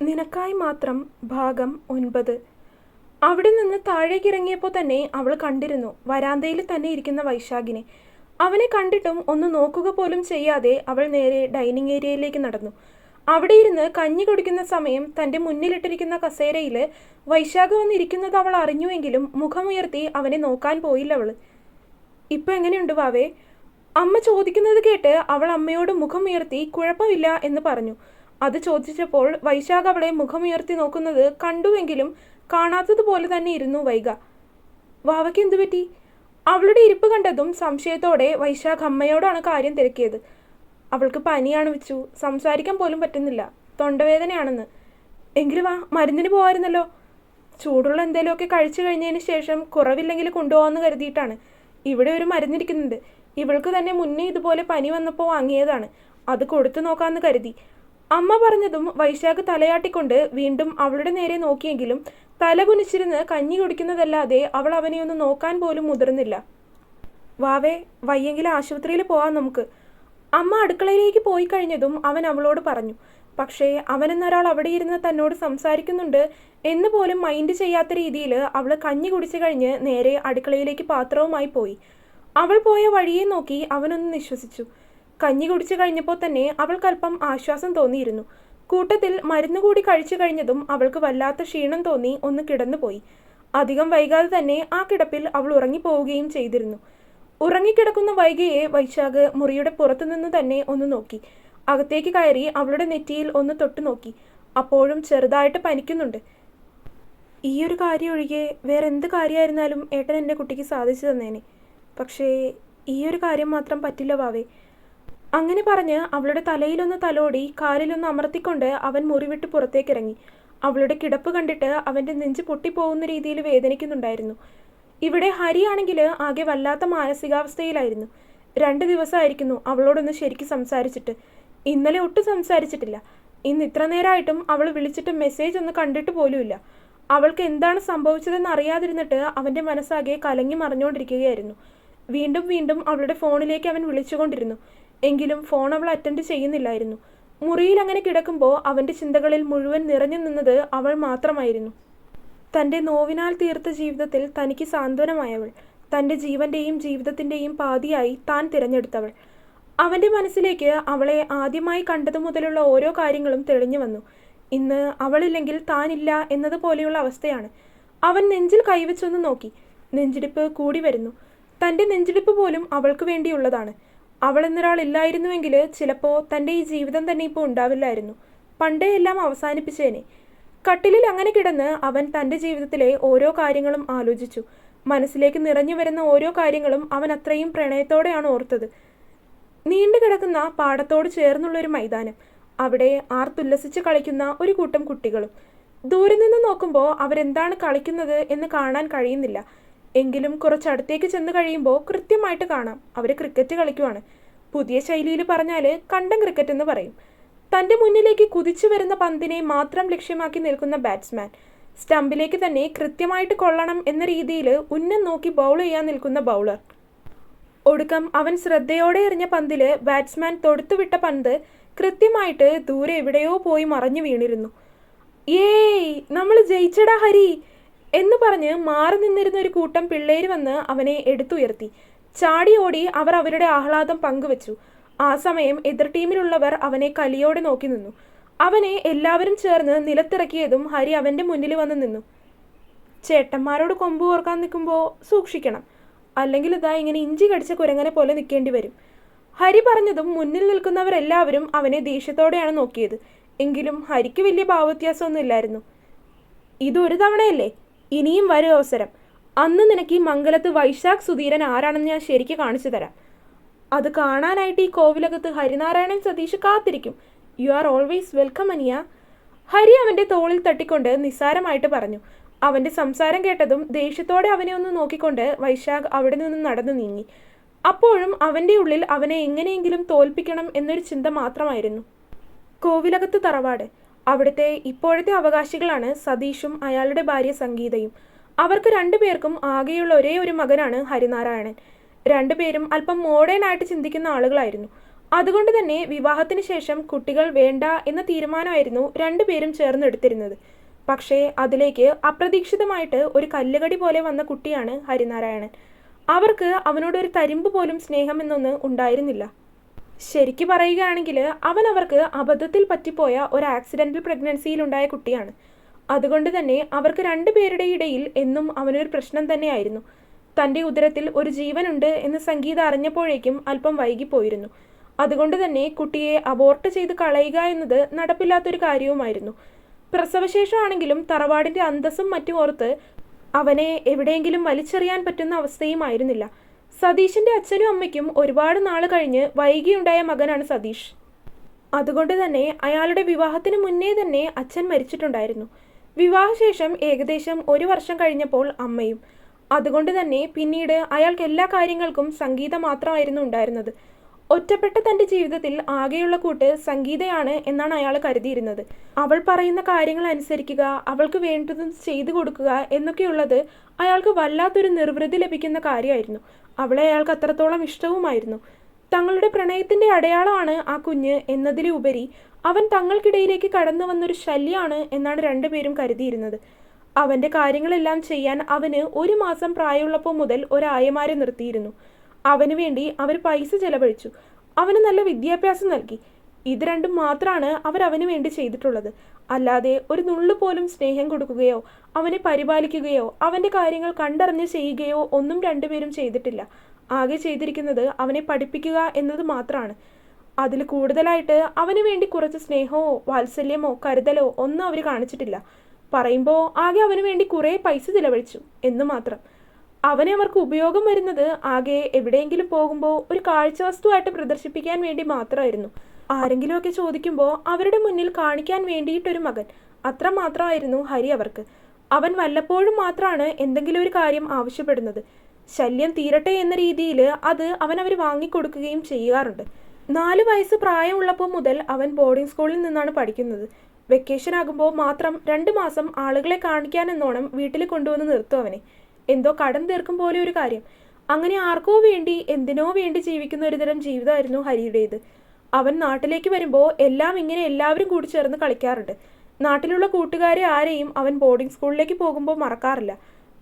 നിനക്കായി മാത്രം ഭാഗം 9. അവിടെ നിന്ന് താഴേക്കിറങ്ങിയപ്പോൾ തന്നെ അവൾ കണ്ടിരുന്നു വരാന്തയിൽ തന്നെ ഇരിക്കുന്ന വൈശാഖിനെ. അവനെ കണ്ടിട്ടും ഒന്ന് നോക്കുക പോലും ചെയ്യാതെ അവൾ നേരെ ഡൈനിങ് ഏരിയയിലേക്ക് നടന്നു. അവിടെ ഇരുന്ന് കഞ്ഞി കുടിക്കുന്ന സമയം തൻ്റെ മുന്നിലിട്ടിരിക്കുന്ന കസേരയിൽ വൈശാഖ് വന്നിരിക്കുന്നത് അവൾ അറിഞ്ഞുവെങ്കിലും മുഖമുയർത്തി അവനെ നോക്കാൻ പോയില്ല അവൾ. ഇപ്പം എങ്ങനെയുണ്ട് വാവേ? അമ്മ ചോദിക്കുന്നത് കേട്ട് അവൾ അമ്മയോട് മുഖമുയർത്തി കുഴപ്പമില്ല എന്ന് പറഞ്ഞു. അത് ചോദിച്ചപ്പോൾ വൈശാഖ് അവളെ മുഖമുയർത്തി നോക്കുന്നത് കണ്ടുവെങ്കിലും കാണാത്തതുപോലെ തന്നെ ഇരുന്നു വൈഗ. വാവയ്ക്ക് എന്തു പറ്റി? അവളുടെ ഇരിപ്പ് കണ്ടതും സംശയത്തോടെ വൈശാഖ് അമ്മയോടാണ് കാര്യം തിരക്കിയത്. അവൾക്ക് പനിയാണ് വെച്ചു, സംസാരിക്കാൻ പോലും പറ്റുന്നില്ല, തൊണ്ടവേദനയാണെന്ന്. എങ്കിലും വാ, മരുന്നിന് പോകാമായിരുന്നല്ലോ. ചൂടുള്ള എന്തെങ്കിലുമൊക്കെ കഴിച്ചു കഴിഞ്ഞതിന് ശേഷം കുറവില്ലെങ്കിൽ കൊണ്ടുപോകാമെന്ന് കരുതിയിട്ടാണ്. ഇവിടെ ഒരു മരുന്നിരിക്കുന്നുണ്ട്, ഇവൾക്ക് തന്നെ മുന്നേ ഇതുപോലെ പനി വന്നപ്പോൾ വാങ്ങിയതാണ്, അത് കൊടുത്തു നോക്കാമെന്ന് കരുതി. അമ്മ പറഞ്ഞതും വൈശാഖ് തലയാട്ടിക്കൊണ്ട് വീണ്ടും അവളുടെ നേരെ നോക്കിയെങ്കിലും തല കുനിച്ചിരുന്ന് കഞ്ഞി കുടിക്കുന്നതല്ലാതെ അവൾ അവനെ ഒന്ന് നോക്കാൻ പോലും മുതിർന്നില്ല. വാവേ, വയ്യെങ്കിൽ ആശുപത്രിയിൽ പോവാം നമുക്ക്. അമ്മ അടുക്കളയിലേക്ക് പോയി കഴിഞ്ഞതും അവൻ അവളോട് പറഞ്ഞു. പക്ഷേ അവനെന്നൊരാൾ അവിടെ ഇരുന്ന് തന്നോട് സംസാരിക്കുന്നുണ്ട് എന്ന് പോലും മൈൻഡ് ചെയ്യാത്ത രീതിയിൽ അവൾ കഞ്ഞി കുടിച്ചു കഴിഞ്ഞ് നേരെ അടുക്കളയിലേക്ക് പാത്രവുമായി പോയി. അവൾ പോയ വഴിയെ നോക്കി അവനൊന്ന് നിശ്വസിച്ചു. കഞ്ഞി കുടിച്ചു കഴിഞ്ഞപ്പോൾ തന്നെ അവൾക്കല്പം ആശ്വാസം തോന്നിയിരുന്നു. കൂട്ടത്തിൽ മരുന്ന് കൂടി കഴിച്ചു കഴിഞ്ഞതും അവൾക്ക് വല്ലാത്ത ക്ഷീണം തോന്നി ഒന്ന് കിടന്നുപോയി. അധികം വൈകാതെ തന്നെ ആ കിടപ്പിൽ അവൾ ഉറങ്ങിപ്പോവുകയും ചെയ്തിരുന്നു. ഉറങ്ങിക്കിടക്കുന്ന വൈഗയെ വൈശാഖ് മുറിയുടെ പുറത്തുനിന്ന് തന്നെ ഒന്ന് നോക്കി. അകത്തേക്ക് കയറി അവളുടെ നെറ്റിയിൽ ഒന്ന് തൊട്ടു നോക്കി. അപ്പോഴും ചെറുതായിട്ട് പനിക്കുന്നുണ്ട്. ഈയൊരു കാര്യം ഒഴികെ വേറെ എന്ത് കാര്യമായിരുന്നാലും ഏട്ടൻ എൻ്റെ കുട്ടിക്ക് സാധിച്ചു തന്നേനെ. പക്ഷേ ഈയൊരു കാര്യം മാത്രം പറ്റില്ല വാവേ. അങ്ങനെ പറഞ്ഞ് അവളുടെ തലയിലൊന്ന് തലോടി കാലിലൊന്ന് അമർത്തിക്കൊണ്ട് അവൻ മുറി വിട്ട് പുറത്തേക്കിറങ്ങി. അവളുടെ കിടപ്പ് കണ്ടിട്ട് അവൻ്റെ നെഞ്ച് പൊട്ടിപ്പോകുന്ന രീതിയിൽ വേദനിക്കുന്നുണ്ടായിരുന്നു. ഇവിടെ ഹരിയാണെങ്കിൽ ആകെ വല്ലാത്ത മാനസികാവസ്ഥയിലായിരുന്നു. 2 ദിവസമായിരിക്കുന്നു അവളോടൊന്ന് ശരിക്കും സംസാരിച്ചിട്ട്. ഇന്നലെ ഒട്ടും സംസാരിച്ചിട്ടില്ല. ഇന്ന് ഇത്ര നേരമായിട്ടും അവൾ വിളിച്ചിട്ട് മെസ്സേജ് ഒന്ന് കണ്ടിട്ട് പോലുമില്ല. അവൾക്ക് എന്താണ് സംഭവിച്ചതെന്ന് അറിയാതിരുന്നിട്ട് അവൻ്റെ മനസ്സാകെ കലങ്ങി മറിഞ്ഞുകൊണ്ടിരിക്കുകയായിരുന്നു. വീണ്ടും വീണ്ടും അവളുടെ ഫോണിലേക്ക് അവൻ വിളിച്ചുകൊണ്ടിരുന്നു. എങ്കിലും ഫോൺ അവൾ അറ്റൻഡ് ചെയ്യുന്നില്ലായിരുന്നു. മുറിയിൽ അങ്ങനെ കിടക്കുമ്പോൾ അവൻ്റെ ചിന്തകളിൽ മുഴുവൻ നിറഞ്ഞു നിന്നത് അവൾ മാത്രമായിരുന്നു. തൻ്റെ നോവിനാൽ തീർത്ത ജീവിതത്തിൽ തനിക്ക് സാന്ത്വനമായവൾ, തൻ്റെ ജീവൻ്റെയും ജീവിതത്തിൻ്റെയും പാതിയായി താൻ തിരഞ്ഞെടുത്തവൾ. അവൻ്റെ മനസ്സിലേക്ക് അവളെ ആദ്യമായി കണ്ടതു മുതലുള്ള ഓരോ കാര്യങ്ങളും തെളിഞ്ഞു വന്നു. ഇന്ന് അവളില്ലെങ്കിൽ താനില്ല എന്നതുപോലെയുള്ള അവസ്ഥയാണ്. അവൻ നെഞ്ചിൽ കൈവച്ചൊന്ന് നോക്കി. നെഞ്ചിടിപ്പ് കൂടി വരുന്നു. തൻ്റെ നെഞ്ചിടിപ്പ് പോലും അവൾക്ക് വേണ്ടിയുള്ളതാണ്. അവൾ എന്നൊരാളില്ലായിരുന്നുവെങ്കിൽ ചിലപ്പോൾ തൻ്റെ ഈ ജീവിതം തന്നെ ഇപ്പോൾ ഉണ്ടാവില്ലായിരുന്നു. പണ്ടേ എല്ലാം അവസാനിപ്പിച്ചേനെ. കട്ടിലിൽ അങ്ങനെ കിടന്ന് അവൻ തൻ്റെ ജീവിതത്തിലെ ഓരോ കാര്യങ്ങളും ആലോചിച്ചു. മനസ്സിലേക്ക് നിറഞ്ഞു വരുന്ന ഓരോ കാര്യങ്ങളും അവൻ അത്രയും പ്രണയത്തോടെയാണ് ഓർത്തത്. നീണ്ടു കിടക്കുന്ന പാടത്തോട് ചേർന്നുള്ളൊരു മൈതാനം, അവിടെ ആർത്തുല്ലസിച്ച് കളിക്കുന്ന ഒരു കൂട്ടം കുട്ടികളും. ദൂരെ നിന്ന് നോക്കുമ്പോൾ അവരെന്താണ് കളിക്കുന്നത് എന്ന് കാണാൻ കഴിയുന്നില്ല. എങ്കിലും കുറച്ചടുത്തേക്ക് ചെന്ന് കഴിയുമ്പോൾ കൃത്യമായിട്ട് കാണാം, അവർ ക്രിക്കറ്റ് കളിക്കുവാണ്. പുതിയ ശൈലിയിൽ പറഞ്ഞാൽ കണ്ടം ക്രിക്കറ്റ് എന്ന് പറയും. തൻ്റെ മുന്നിലേക്ക് കുതിച്ചു വരുന്ന പന്തിനെ മാത്രം ലക്ഷ്യമാക്കി നിൽക്കുന്ന ബാറ്റ്സ്മാൻ, സ്റ്റമ്പിലേക്ക് തന്നെ കൃത്യമായിട്ട് കൊള്ളണം എന്ന രീതിയിൽ ഉന്നം നോക്കി ബൗൾ ചെയ്യാൻ നിൽക്കുന്ന ബൗളർ. ഒടുക്കം അവൻ ശ്രദ്ധയോടെ എറിഞ്ഞ പന്തിൽ ബാറ്റ്സ്മാൻ തൊടുത്തുവിട്ട പന്ത് കൃത്യമായിട്ട് ദൂരെ എവിടെയോ പോയി മറഞ്ഞു വീണിരുന്നു. ഏയ്, നമ്മൾ ജയിച്ചടാ ഹരി എന്ന് പറഞ്ഞ് മാറി നിന്നിരുന്ന ഒരു കൂട്ടം പിള്ളേര് വന്ന് അവനെ എടുത്തുയർത്തി. ചാടി ഓടി അവർ അവരുടെ ആഹ്ലാദം പങ്കുവച്ചു. ആ സമയം എതിർ ടീമിലുള്ളവർ അവനെ കലിയോടെ നോക്കി നിന്നു. അവനെ എല്ലാവരും ചേർന്ന് നിലത്തിറക്കിയതും ഹരി അവൻ്റെ മുന്നിൽ വന്ന് നിന്നു. ചേട്ടന്മാരോട് കൊമ്പ് ഓർക്കാൻ നിൽക്കുമ്പോൾ സൂക്ഷിക്കണം, അല്ലെങ്കിൽ ഇതാ ഇങ്ങനെ ഇഞ്ചി കടിച്ച കുരങ്ങനെ പോലെ നിൽക്കേണ്ടി വരും. ഹരി പറഞ്ഞതും മുന്നിൽ നിൽക്കുന്നവരെല്ലാവരും അവനെ ദേഷ്യത്തോടെയാണ് നോക്കിയത്. എങ്കിലും ഹരിക്ക് വലിയ ഭാവവ്യത്യാസമൊന്നും ഇല്ലായിരുന്നു. ഇതൊരു തവണയല്ലേ, ഇനിയും വരും അവസരം. അന്ന് നിനക്ക് ഈ മംഗലത്ത് വൈശാഖ് സുധീരൻ ആരാണെന്ന് ഞാൻ ശരിക്കും കാണിച്ചു തരാം. അത് കാണാനായിട്ട് ഈ കോവിലകത്ത് ഹരിനാരായണൻ സതീഷ് കാത്തിരിക്കും. യു ആർ ഓൾവേസ് വെൽക്കം അനിയ. ഹരി അവൻ്റെ തോളിൽ തട്ടിക്കൊണ്ട് നിസ്സാരമായിട്ട് പറഞ്ഞു. അവൻ്റെ സംസാരം കേട്ടതും ദേഷ്യത്തോടെ അവനെ ഒന്ന് നോക്കിക്കൊണ്ട് വൈശാഖ് അവിടെ നിന്ന് നടന്നു നീങ്ങി. അപ്പോഴും അവൻ്റെ ഉള്ളിൽ അവനെ എങ്ങനെയെങ്കിലും തോൽപ്പിക്കണം എന്നൊരു ചിന്ത മാത്രമായിരുന്നു. കോവിലകത്ത് തറവാട്. അവിടുത്തെ ഇപ്പോഴത്തെ അവകാശികളാണ് സതീഷും അയാളുടെ ഭാര്യ സംഗീതയും. അവർക്ക് 2 പേർക്കും ആകെയുള്ള ഒരേ ഒരു മകനാണ് ഹരിനാരായണൻ. 2 പേരും അല്പം മോഡേൺ ആയിട്ട് ചിന്തിക്കുന്ന ആളുകളായിരുന്നു. അതുകൊണ്ട് തന്നെ വിവാഹത്തിന് ശേഷം കുട്ടികൾ വേണ്ട എന്ന തീരുമാനമായിരുന്നു രണ്ടുപേരും ചേർന്നെടുത്തിരുന്നത്. പക്ഷേ അതിലേക്ക് അപ്രതീക്ഷിതമായിട്ട് ഒരു കല്ലുകടി പോലെ വന്ന കുട്ടിയാണ് ഹരിനാരായണൻ. അവർക്ക് അവനോടൊരു തരിമ്പ് പോലും സ്നേഹമെന്നൊന്ന് ഉണ്ടായിരുന്നില്ല. ശരിക്കു പറയുകയാണെങ്കിൽ അവൻ അവർക്ക് അബദ്ധത്തിൽ പറ്റിപ്പോയ ഒരു ആക്സിഡൻ്റൽ പ്രഗ്നൻസിയിലുണ്ടായ കുട്ടിയാണ്. അതുകൊണ്ട് തന്നെ അവർക്ക് രണ്ടുപേരുടെ ഇടയിൽ എന്നും അവനൊരു പ്രശ്നം തന്നെയായിരുന്നു. തൻ്റെ ഉദരത്തിൽ ഒരു ജീവനുണ്ട് എന്ന് സംഗീത അറിഞ്ഞപ്പോഴേക്കും അല്പം വൈകിപ്പോയിരുന്നു. അതുകൊണ്ട് തന്നെ കുട്ടിയെ അബോർട്ട് ചെയ്ത് കളയുക എന്നത് നടപ്പില്ലാത്തൊരു കാര്യവുമായിരുന്നു. പ്രസവശേഷമാണെങ്കിലും തറവാടിൻ്റെ അന്തസ്സും മറ്റും ഓർത്ത് അവനെ എവിടെയെങ്കിലും വലിച്ചെറിയാൻ പറ്റുന്ന അവസ്ഥയുമായിരുന്നില്ല. സതീഷിൻ്റെ അച്ഛനും അമ്മയ്ക്കും ഒരുപാട് നാൾ കഴിഞ്ഞ് വൈകിയുണ്ടായ മകനാണ് സതീഷ്. അതുകൊണ്ട് തന്നെ അയാളുടെ വിവാഹത്തിന് മുന്നേ തന്നെ അച്ഛൻ മരിച്ചിട്ടുണ്ടായിരുന്നു. വിവാഹശേഷം ഏകദേശം 1 വർഷം കഴിഞ്ഞപ്പോൾ അമ്മയും. അതുകൊണ്ട് തന്നെ പിന്നീട് അയാൾക്ക് എല്ലാ കാര്യങ്ങൾക്കും സംഗീത മാത്രമായിരുന്നു ഉണ്ടായിരുന്നത്. ഒറ്റപ്പെട്ട തൻ്റെ ജീവിതത്തിൽ ആകെയുള്ള കൂട്ട് സംഗീതയാണ് എന്നാണ് അയാൾ കരുതിയിരുന്നത്. അവൾ പറയുന്ന കാര്യങ്ങൾ അനുസരിക്കുക, അവൾക്ക് വേണ്ടതും ചെയ്തു കൊടുക്കുക എന്നൊക്കെയുള്ളത് അയാൾക്ക് വല്ലാത്തൊരു നിർവൃതി ലഭിക്കുന്ന കാര്യമായിരുന്നു. അവളെ അയാൾക്ക് അത്രത്തോളം ഇഷ്ടവുമായിരുന്നു. തങ്ങളുടെ പ്രണയത്തിൻ്റെ അടയാളമാണ് ആ കുഞ്ഞ് എന്നതിലുപരി അവൻ തങ്ങൾക്കിടയിലേക്ക് കടന്നു വന്നൊരു ശല്യമാണ് എന്നാണ് രണ്ടുപേരും കരുതിയിരുന്നത്. അവൻ്റെ കാര്യങ്ങളെല്ലാം ചെയ്യാൻ അവന് 1 മാസം പ്രായമുള്ളപ്പോൾ മുതൽ ഒരായമാരെ നിർത്തിയിരുന്നു. അവന് വേണ്ടി അവർ പൈസ ചെലവഴിച്ചു. അവന് നല്ല വിദ്യാഭ്യാസം നൽകി. ഇത് രണ്ടും മാത്രമാണ് അവന് വേണ്ടി ചെയ്തിട്ടുള്ളത്. അല്ലാതെ ഒരു നുള്ളു പോലും സ്നേഹം കൊടുക്കുകയോ അവനെ പരിപാലിക്കുകയോ അവൻ്റെ കാര്യങ്ങൾ കണ്ടറിഞ്ഞ് ചെയ്യുകയോ ഒന്നും രണ്ടുപേരും ചെയ്തിട്ടില്ല. ആകെ ചെയ്തിരിക്കുന്നത് അവനെ പഠിപ്പിക്കുക എന്നത് മാത്രമാണ്. അതിൽ കൂടുതലായിട്ട് അവന് വേണ്ടി കുറച്ച് സ്നേഹമോ വാത്സല്യമോ കരുതലോ ഒന്നും അവർ കാണിച്ചിട്ടില്ല. പറയുമ്പോൾ ആകെ അവന് വേണ്ടി കുറേ പൈസ ചിലവഴിച്ചു എന്ന് മാത്രം. അവനെ അവർക്ക് ഉപയോഗം വരുന്നത് ആകെ എവിടെയെങ്കിലും പോകുമ്പോൾ ഒരു കാഴ്ച വസ്തുവായിട്ട് പ്രദർശിപ്പിക്കാൻ വേണ്ടി മാത്രമായിരുന്നു. ആരെങ്കിലുമൊക്കെ ചോദിക്കുമ്പോൾ അവരുടെ മുന്നിൽ കാണിക്കാൻ വേണ്ടിയിട്ടൊരു മകൻ, അത്ര മാത്രമായിരുന്നു ഹരി അവർക്ക്. അവൻ വല്ലപ്പോഴും മാത്രമാണ് എന്തെങ്കിലും ഒരു കാര്യം ആവശ്യപ്പെടുന്നത്. ശല്യം തീരട്ടെ എന്ന രീതിയിൽ അത് അവർ വാങ്ങിക്കൊടുക്കുകയും ചെയ്യാറുണ്ട്. 4 വയസ്സ് പ്രായമുള്ളപ്പോൾ മുതൽ അവൻ ബോർഡിംഗ് സ്കൂളിൽ നിന്നാണ് പഠിക്കുന്നത്. വെക്കേഷൻ ആകുമ്പോൾ മാത്രം 2 മാസം ആളുകളെ കാണിക്കാനെന്നോണം വീട്ടിൽ കൊണ്ടുവന്ന് നിർത്തും അവനെ. എന്തോ കടം തീർക്കും പോലെ ഒരു കാര്യം. അങ്ങനെ ആർക്കോ വേണ്ടി എന്തിനോ വേണ്ടി ജീവിക്കുന്ന ഒരുതരം ജീവിതമായിരുന്നു ഹരിയുടേത്. അവൻ നാട്ടിലേക്ക് വരുമ്പോൾ എല്ലാം ഇങ്ങനെ എല്ലാവരും കൂടി ചേർന്ന് കളിക്കാറുണ്ട്. നാട്ടിലുള്ള കൂട്ടുകാരെ ആരെയും അവൻ ബോർഡിംഗ് സ്കൂളിലേക്ക് പോകുമ്പോൾ മറക്കാറില്ല.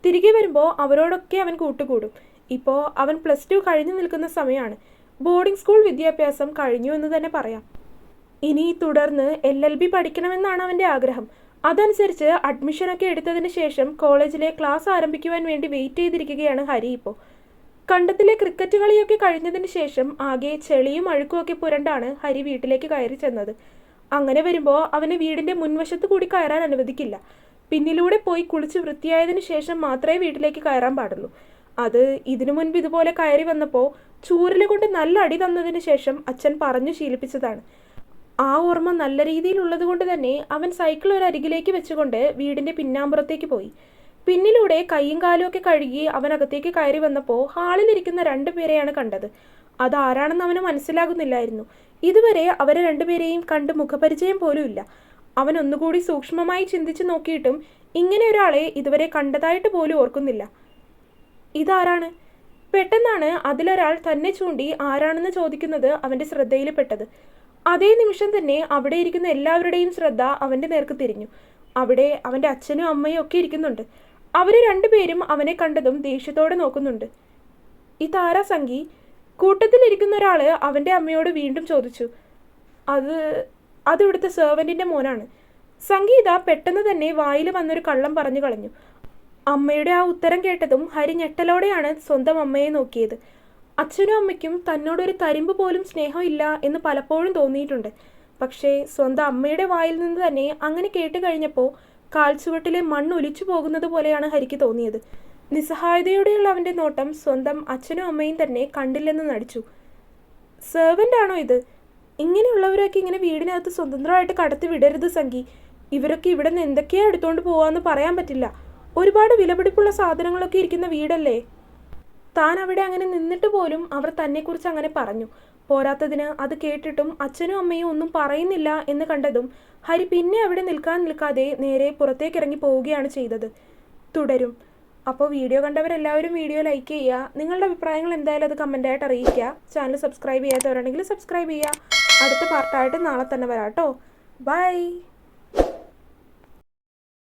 തിരികെ വരുമ്പോൾ അവരോടൊക്കെ അവൻ കൂട്ടുകൂടും. ഇപ്പോൾ അവൻ +2 കഴിഞ്ഞു നിൽക്കുന്ന സമയമാണ്. ബോർഡിംഗ് സ്കൂൾ വിദ്യാഭ്യാസം കഴിഞ്ഞു എന്ന് തന്നെ പറയാം. ഇനി തുടർന്ന് LLB പഠിക്കണമെന്നാണ് അവൻ്റെ ആഗ്രഹം. അതനുസരിച്ച് അഡ്മിഷനൊക്കെ എടുത്തതിന് ശേഷം കോളേജിലെ ക്ലാസ് ആരംഭിക്കുവാൻ വേണ്ടി വെയിറ്റ് ചെയ്തിരിക്കുകയാണ് ഹരി ഇപ്പോൾ. കണ്ടത്തിലെ ക്രിക്കറ്റ് കളിയൊക്കെ കഴിഞ്ഞതിന് ശേഷം ആകെ ചെളിയും അഴുക്കുമൊക്കെ പുരണ്ടാണ് ഹരി വീട്ടിലേക്ക് കയറി ചെന്നത്. അങ്ങനെ വരുമ്പോൾ അവനെ വീടിൻ്റെ മുൻവശത്ത് കൂടി കയറാൻ അനുവദിക്കില്ല. പിന്നിലൂടെ പോയി കുളിച്ച് വൃത്തിയായതിനു ശേഷം മാത്രമേ വീട്ടിലേക്ക് കയറാൻ പാടുള്ളൂ. അത് ഇതിനു മുൻപ് ഇതുപോലെ കയറി വന്നപ്പോൾ ചൂരൽ കൊണ്ട് നല്ല അടി തന്നതിന് ശേഷം അച്ഛൻ പറഞ്ഞു ശീലിപ്പിച്ചതാണ്. ആ ഓർമ്മ നല്ല രീതിയിലുള്ളത് കൊണ്ട് തന്നെ അവൻ സൈക്കിൾ ഒരരികിലേക്ക് വെച്ചുകൊണ്ട് വീടിൻ്റെ പിന്നാമ്പുറത്തേക്ക് പോയി. പിന്നിലൂടെ കൈയും കാലും ഒക്കെ കഴുകി അവനകത്തേക്ക് കയറി വന്നപ്പോൾ ഹാളിലിരിക്കുന്ന 2 പേരെയാണ് കണ്ടത്. അതാരാണെന്ന് അവന് മനസ്സിലാകുന്നില്ലായിരുന്നു. ഇതുവരെ അവരെ 2 പേരെയും കണ്ട് മുഖപരിചയം പോലും ഇല്ല. അവൻ ഒന്നുകൂടി സൂക്ഷ്മമായി ചിന്തിച്ചു നോക്കിയിട്ടും ഇങ്ങനെ ഒരാളെ ഇതുവരെ കണ്ടതായിട്ട് പോലും ഓർക്കുന്നില്ല. ഇതാരാണ്? പെട്ടെന്നാണ് അതിലൊരാൾ തന്നെ ചൂണ്ടി ആരാണെന്ന് ചോദിക്കുന്നത് അവൻ്റെ ശ്രദ്ധയിൽപ്പെട്ടത്. അതേ നിമിഷം തന്നെ അവിടെ ഇരിക്കുന്ന എല്ലാവരുടെയും ശ്രദ്ധ അവൻ്റെ നേർക്ക് തിരിഞ്ഞു. അവിടെ അവൻ്റെ അച്ഛനും അമ്മയും ഒക്കെ ഇരിക്കുന്നുണ്ട്. അവർ 2 പേരും അവനെ കണ്ടതും ദേഷ്യത്തോടെ നോക്കുന്നുണ്ട്. ഇതാരാ സംഗി? കൂട്ടത്തിലിരിക്കുന്ന ഒരാൾ അവൻ്റെ അമ്മയോട് വീണ്ടും ചോദിച്ചു. അതിവിടുത്തെ സെർവൻറ്റിൻ്റെ മോനാണ്. സംഗീത പെട്ടെന്ന് തന്നെ വായിൽ വന്നൊരു കള്ളം പറഞ്ഞു കളഞ്ഞു. അമ്മയുടെ ആ ഉത്തരം കേട്ടതും ഹരി ഞെട്ടലോടെയാണ് സ്വന്തം അമ്മയെ നോക്കിയത്. അച്ഛനും അമ്മയ്ക്കും തന്നോടൊരു തരിമ്പ് പോലും സ്നേഹമില്ല എന്ന് പലപ്പോഴും തോന്നിയിട്ടുണ്ട്. പക്ഷേ സ്വന്തം അമ്മയുടെ വായിൽ നിന്ന് തന്നെ അങ്ങനെ കേട്ട് കഴിഞ്ഞപ്പോൾ കാൽച്ചുവട്ടിലെ മണ്ണ് ഒലിച്ചു പോകുന്നത് പോലെയാണ് ഹരിക്ക് തോന്നിയത്. നിസ്സഹായതയോടെയുള്ള അവൻ്റെ നോട്ടം സ്വന്തം അച്ഛനും അമ്മയും തന്നെ കണ്ടില്ലെന്ന് നടിച്ചു. സെർവൻ്റ് ആണോ ഇത്? ഇങ്ങനെയുള്ളവരൊക്കെ ഇങ്ങനെ വീടിനകത്ത് സ്വതന്ത്രമായിട്ട് കടത്തി വിടരുത് സംഗി. ഇവരൊക്കെ ഇവിടെ നിന്ന് എന്തൊക്കെയാണ് എടുത്തുകൊണ്ട് പോകാമെന്ന് പറയാൻ പറ്റില്ല. ഒരുപാട് വിലപിടിപ്പുള്ള സാധനങ്ങളൊക്കെ ഇരിക്കുന്ന വീടല്ലേ. താൻ അവിടെ അങ്ങനെ നിന്നിട്ട് പോലും അവർ തന്നെക്കുറിച്ച് അങ്ങനെ പറഞ്ഞു. പോരാത്തതിന് അത് കേട്ടിട്ടും അച്ഛനും അമ്മയും ഒന്നും പറയുന്നില്ല എന്ന് കണ്ടതും ഹരി പിന്നെ അവിടെ നിൽക്കാതെ നേരെ പുറത്തേക്കിറങ്ങി പോവുകയാണ് ചെയ്തത്. തുടരും. അപ്പോൾ വീഡിയോ കണ്ടവരെല്ലാവരും വീഡിയോ ലൈക്ക് ചെയ്യുക. നിങ്ങളുടെ അഭിപ്രായങ്ങൾ എന്തായാലും അത് കമൻറ്റായിട്ട് അറിയിക്കുക. ചാനൽ സബ്സ്ക്രൈബ് ചെയ്യാത്തവരാണെങ്കിൽ സബ്സ്ക്രൈബ് ചെയ്യുക. അടുത്ത പാർട്ടായിട്ട് നാളെ തന്നെ വരാം കേട്ടോ. ബൈ.